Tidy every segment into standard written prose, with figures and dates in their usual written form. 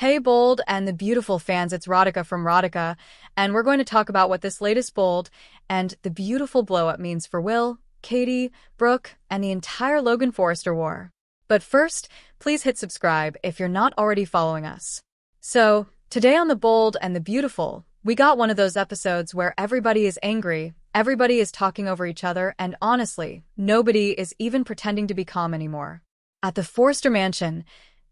Hey bold and the beautiful fans, it's Radhika from Radhika, and we're going to talk about what this latest bold and the beautiful blow-up means for Will, Katie, Brooke, and the entire Logan Forrester war. But first, please hit subscribe if you're not already following us. So, today on the bold and the beautiful, we got one of those episodes where everybody is angry, everybody is talking over each other, and honestly, nobody is even pretending to be calm anymore. At the Forrester mansion,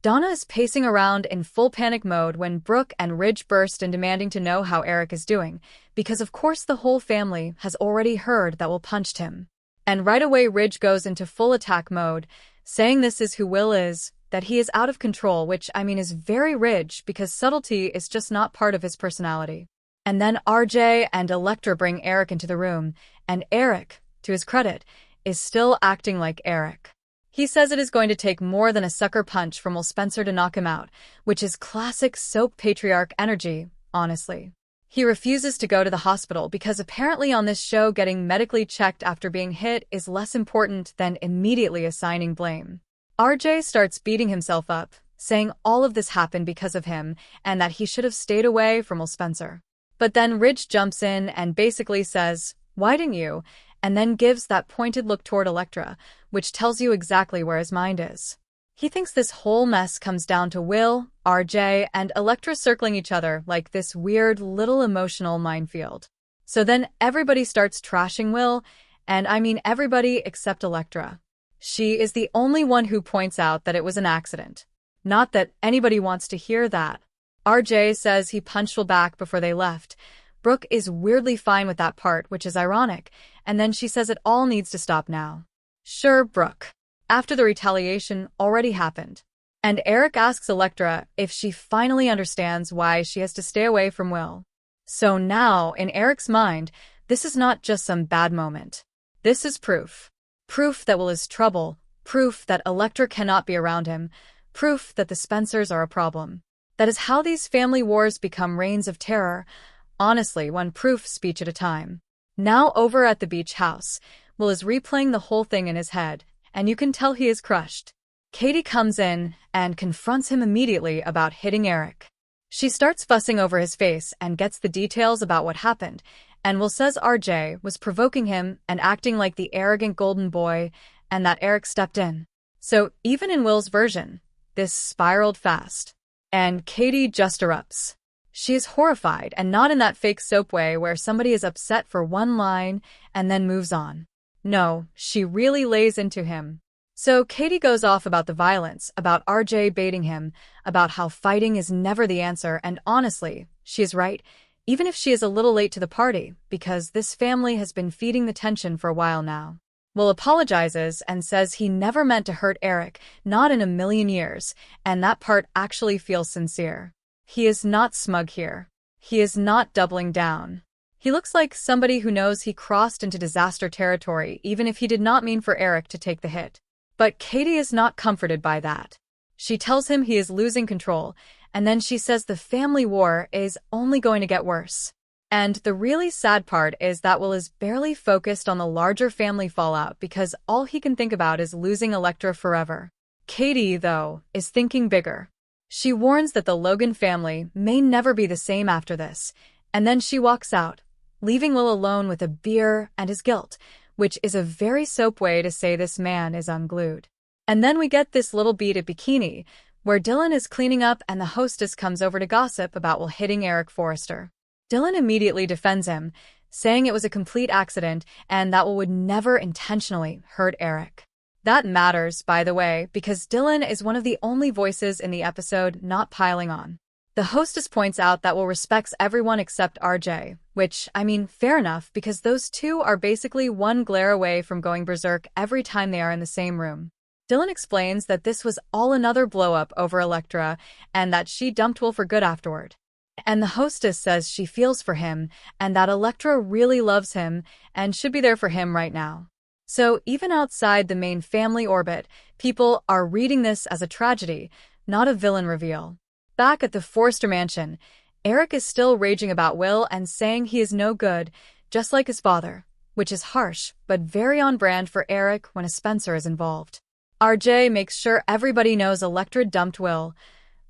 Donna is pacing around in full panic mode when Brooke and Ridge burst in demanding to know how Eric is doing, because of course the whole family has already heard that Will punched him. And right away Ridge goes into full attack mode, saying this is who Will is, that he is out of control, which is very Ridge because subtlety is just not part of his personality. And then RJ and Elektra bring Eric into the room, and Eric, to his credit, is still acting like Eric. He says it is going to take more than a sucker punch from Will Spencer to knock him out, which is classic soap patriarch energy, honestly. He refuses to go to the hospital because apparently on this show getting medically checked after being hit is less important than immediately assigning blame. RJ starts beating himself up, saying all of this happened because of him and that he should have stayed away from Will Spencer. But then Ridge jumps in and basically says, "Why didn't you?" and then gives that pointed look toward Elektra, which tells you exactly where his mind is. He thinks this whole mess comes down to Will, RJ, and Elektra circling each other like this weird little emotional minefield. So then everybody starts trashing Will, and everybody except Elektra. She is the only one who points out that it was an accident. Not that anybody wants to hear that. RJ says he punched Will back before they left. Brooke is weirdly fine with that part, which is ironic, and then she says it all needs to stop now. Sure, Brooke. After the retaliation already happened. And Eric asks Elektra if she finally understands why she has to stay away from Will. So now, in Eric's mind, this is not just some bad moment. This is proof. Proof that Will is trouble, proof that Elektra cannot be around him, proof that the Spencers are a problem. That is how these family wars become reigns of terror. Honestly, one proof speech at a time. Now over at the beach house, Will is replaying the whole thing in his head, and you can tell he is crushed. Katie comes in and confronts him immediately about hitting Eric. She starts fussing over his face and gets the details about what happened, and Will says RJ was provoking him and acting like the arrogant golden boy, and that Eric stepped in. So even in Will's version, this spiraled fast. And Katie just erupts. She is horrified, and not in that fake soap way where somebody is upset for one line and then moves on. No, she really lays into him. So Katie goes off about the violence, about RJ baiting him, about how fighting is never the answer, and honestly, she is right, even if she is a little late to the party, because this family has been feeding the tension for a while now. Will apologizes and says he never meant to hurt Eric, not in a million years, and that part actually feels sincere. He is not smug here. He is not doubling down. He looks like somebody who knows he crossed into disaster territory even if he did not mean for Eric to take the hit. But Katie is not comforted by that. She tells him he is losing control, and then she says the family war is only going to get worse. And the really sad part is that Will is barely focused on the larger family fallout because all he can think about is losing Elektra forever. Katie, though, is thinking bigger. She warns that the Logan family may never be the same after this, and then she walks out, leaving Will alone with a beer and his guilt, which is a very soap way to say this man is unglued. And then we get this little beat at Bikini, where Dylan is cleaning up and the hostess comes over to gossip about Will hitting Eric Forrester. Dylan immediately defends him, saying it was a complete accident and that Will would never intentionally hurt Eric. That matters, by the way, because Dylan is one of the only voices in the episode not piling on. The hostess points out that Will respects everyone except RJ, which, fair enough, because those two are basically one glare away from going berserk every time they are in the same room. Dylan explains that this was all another blow-up over Elektra and that she dumped Will for good afterward. And the hostess says she feels for him and that Elektra really loves him and should be there for him right now. So even outside the main family orbit, people are reading this as a tragedy, not a villain reveal. Back at the Forrester mansion, Eric is still raging about Will and saying he is no good, just like his father, which is harsh but very on brand for Eric when a Spencer is involved. RJ makes sure everybody knows Elektra dumped Will,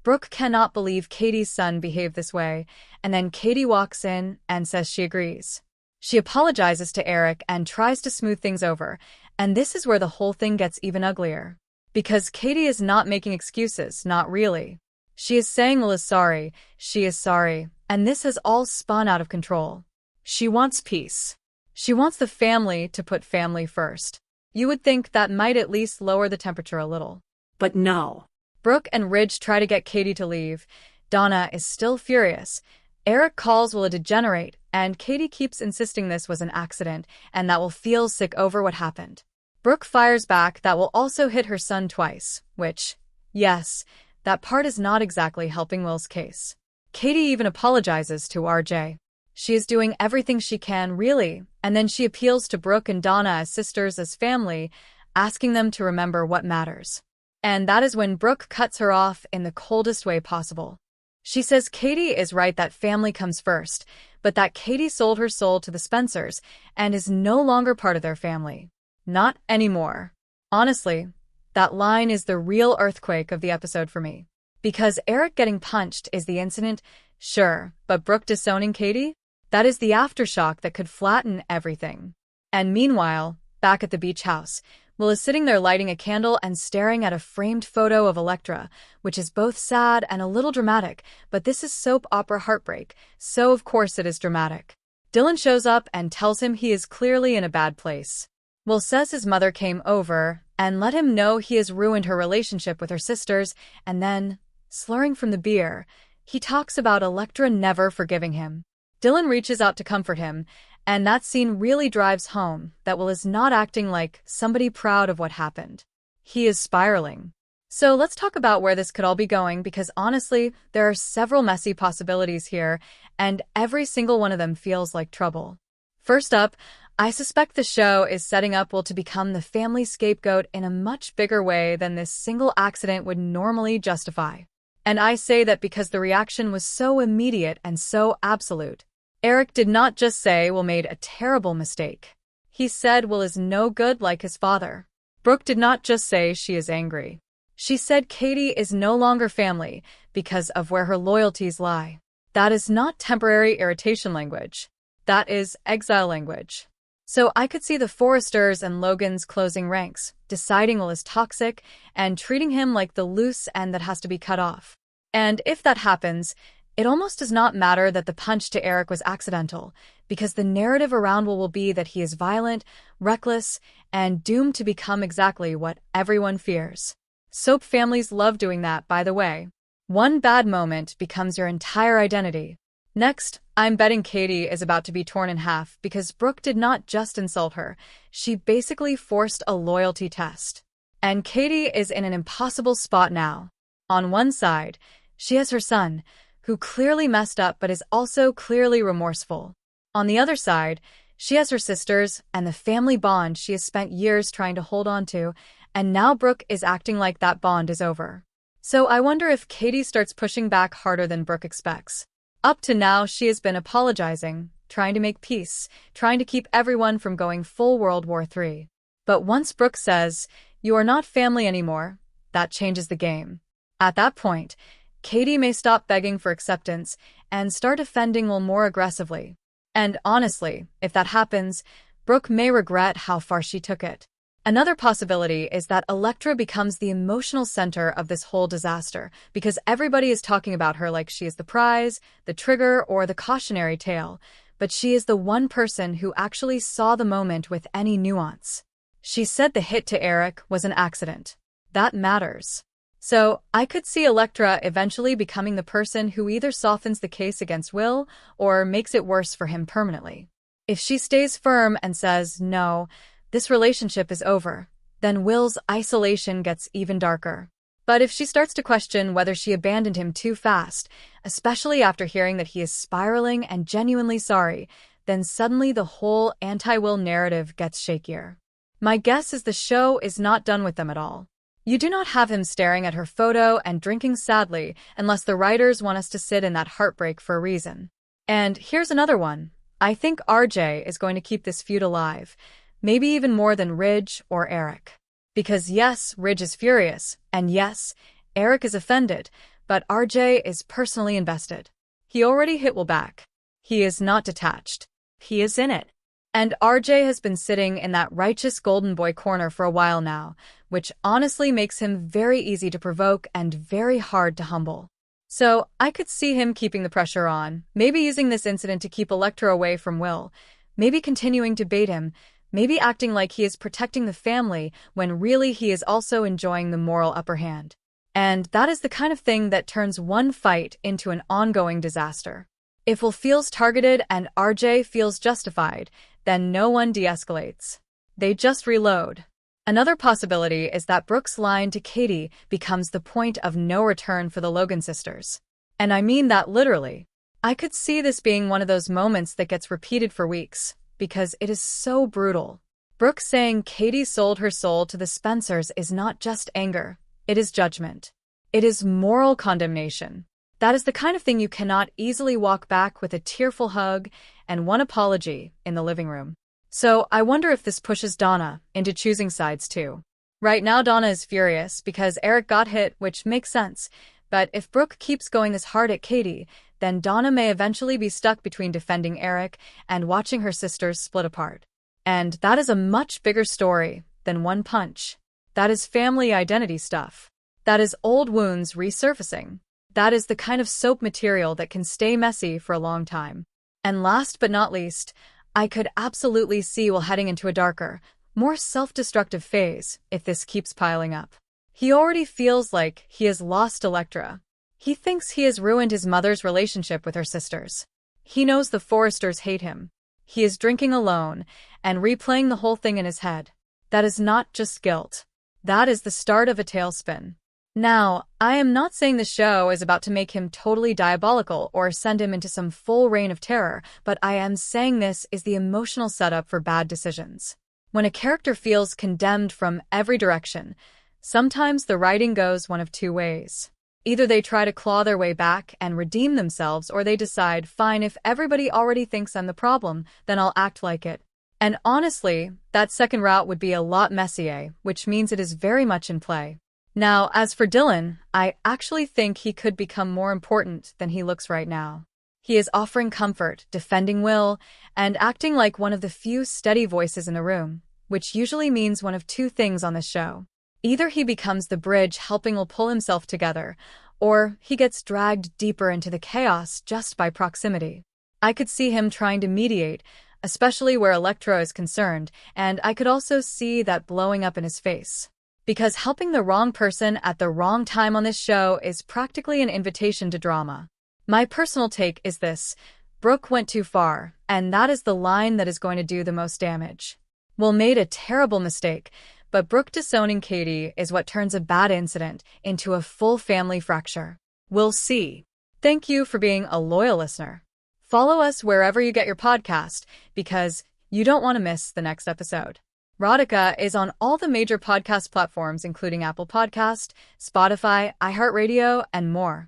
Brooke cannot believe Katie's son behaved this way, and then Katie walks in and says she agrees. She apologizes to Eric and tries to smooth things over, and this is where the whole thing gets even uglier. Because Katie is not making excuses, not really. She is saying Will is sorry, she is sorry, and this has all spun out of control. She wants peace. She wants the family to put family first. You would think that might at least lower the temperature a little. But no. Brooke and Ridge try to get Katie to leave. Donna is still furious. Eric calls Will a degenerate, and Katie keeps insisting this was an accident and that Will feels sick over what happened. Brooke fires back that Will also hit her son twice, which, yes, that part is not exactly helping Will's case. Katie even apologizes to RJ. She is doing everything she can, really, and then she appeals to Brooke and Donna as sisters, as family, asking them to remember what matters. And that is when Brooke cuts her off in the coldest way possible. She says Katie is right that family comes first, but that Katie sold her soul to the Spencers and is no longer part of their family. Not anymore. Honestly, that line is the real earthquake of the episode for me. Because Eric getting punched is the incident, sure, but Brooke disowning Katie? That is the aftershock that could flatten everything. And meanwhile, back at the beach house, Will is sitting there lighting a candle and staring at a framed photo of Elektra, which is both sad and a little dramatic, but this is soap opera heartbreak, so of course it is dramatic. Dylan shows up and tells him he is clearly in a bad place. Will says his mother came over and let him know he has ruined her relationship with her sisters, and then, slurring from the beer, he talks about Elektra never forgiving him. Dylan reaches out to comfort him, and that scene really drives home that Will is not acting like somebody proud of what happened. He is spiraling. So let's talk about where this could all be going, because honestly, there are several messy possibilities here, and every single one of them feels like trouble. First up, I suspect the show is setting up Will to become the family scapegoat in a much bigger way than this single accident would normally justify. And I say that because the reaction was so immediate and so absolute. Eric did not just say Will made a terrible mistake. He said Will is no good like his father. Brooke did not just say she is angry. She said Katie is no longer family because of where her loyalties lie. That is not temporary irritation language. That is exile language. So I could see the Forresters and Logans closing ranks, deciding Will is toxic, and treating him like the loose end that has to be cut off. And if that happens, it almost does not matter that the punch to Eric was accidental, because the narrative around Will be that he is violent, reckless, and doomed to become exactly what everyone fears. Soap families love doing that, by the way. One bad moment becomes your entire identity. Next, I'm betting Katie is about to be torn in half because Brooke did not just insult her, she basically forced a loyalty test. And Katie is in an impossible spot now. On one side, she has her son, who clearly messed up but is also clearly remorseful. On the other side, she has her sisters and the family bond she has spent years trying to hold on to, and now Brooke is acting like that bond is over. So I wonder if Katie starts pushing back harder than Brooke expects. Up to now, she has been apologizing, trying to make peace, trying to keep everyone from going full World War III. But once Brooke says, "You are not family anymore," that changes the game. At that point, Katie may stop begging for acceptance and start offending Will more aggressively. And honestly, if that happens, Brooke may regret how far she took it. Another possibility is that Elektra becomes the emotional center of this whole disaster, because everybody is talking about her like she is the prize, the trigger, or the cautionary tale, but she is the one person who actually saw the moment with any nuance. She said the hit to Eric was an accident. That matters. So, I could see Elektra eventually becoming the person who either softens the case against Will or makes it worse for him permanently. If she stays firm and says, "No, this relationship is over," then Will's isolation gets even darker. But if she starts to question whether she abandoned him too fast, especially after hearing that he is spiraling and genuinely sorry, then suddenly the whole anti-Will narrative gets shakier. My guess is the show is not done with them at all. You do not have him staring at her photo and drinking sadly unless the writers want us to sit in that heartbreak for a reason. And here's another one. I think RJ is going to keep this feud alive, maybe even more than Ridge or Eric. Because yes, Ridge is furious, and yes, Eric is offended, But RJ is personally invested. He already hit Will back. He is not detached. He is in it. And RJ has been sitting in that righteous golden boy corner for a while now, which honestly makes him very easy to provoke and very hard to humble. So I could see him keeping the pressure on, maybe using this incident to keep Electra away from Will, maybe continuing to bait him, maybe acting like he is protecting the family when really he is also enjoying the moral upper hand. And that is the kind of thing that turns one fight into an ongoing disaster. If Will feels targeted and RJ feels justified, then no one de-escalates. They just reload. Another possibility is that Brooke's line to Katie becomes the point of no return for the Logan sisters. And I mean that literally. I could see this being one of those moments that gets repeated for weeks, because it is so brutal. Brooke saying Katie sold her soul to the Spencers is not just anger, it is judgment. It is moral condemnation. That is the kind of thing you cannot easily walk back with a tearful hug and one apology in the living room. So I wonder if this pushes Donna into choosing sides too. Right now Donna is furious because Eric got hit, which makes sense. But if Brooke keeps going this hard at Katie, then Donna may eventually be stuck between defending Eric and watching her sisters split apart. And that is a much bigger story than one punch. That is family identity stuff. That is old wounds resurfacing. That is the kind of soap material that can stay messy for a long time. And last but not least, I could absolutely see Will heading into a darker, more self-destructive phase if this keeps piling up. He already feels like he has lost Electra. He thinks he has ruined his mother's relationship with her sisters. He knows the Forresters hate him. He is drinking alone and replaying the whole thing in his head. That is not just guilt. That is the start of a tailspin. Now, I am not saying the show is about to make him totally diabolical or send him into some full reign of terror, but I am saying this is the emotional setup for bad decisions. When a character feels condemned from every direction, sometimes the writing goes one of two ways. Either they try to claw their way back and redeem themselves, or they decide, fine, if everybody already thinks I'm the problem, then I'll act like it. And honestly, that second route would be a lot messier, which means it is very much in play. Now, as for Dylan, I actually think he could become more important than he looks right now. He is offering comfort, defending Will, and acting like one of the few steady voices in the room, which usually means one of two things on this show. Either he becomes the bridge helping Will pull himself together, or he gets dragged deeper into the chaos just by proximity. I could see him trying to mediate, especially where Electra is concerned, and I could also see that blowing up in his face. Because helping the wrong person at the wrong time on this show is practically an invitation to drama. My personal take is this: Brooke went too far, and that is the line that is going to do the most damage. Will made a terrible mistake, but Brooke disowning Katie is what turns a bad incident into a full family fracture. We'll see. Thank you for being a loyal listener. Follow us wherever you get your podcast, because you don't want to miss the next episode. Rodica is on all the major podcast platforms, including Apple Podcast, Spotify, iHeartRadio, and more.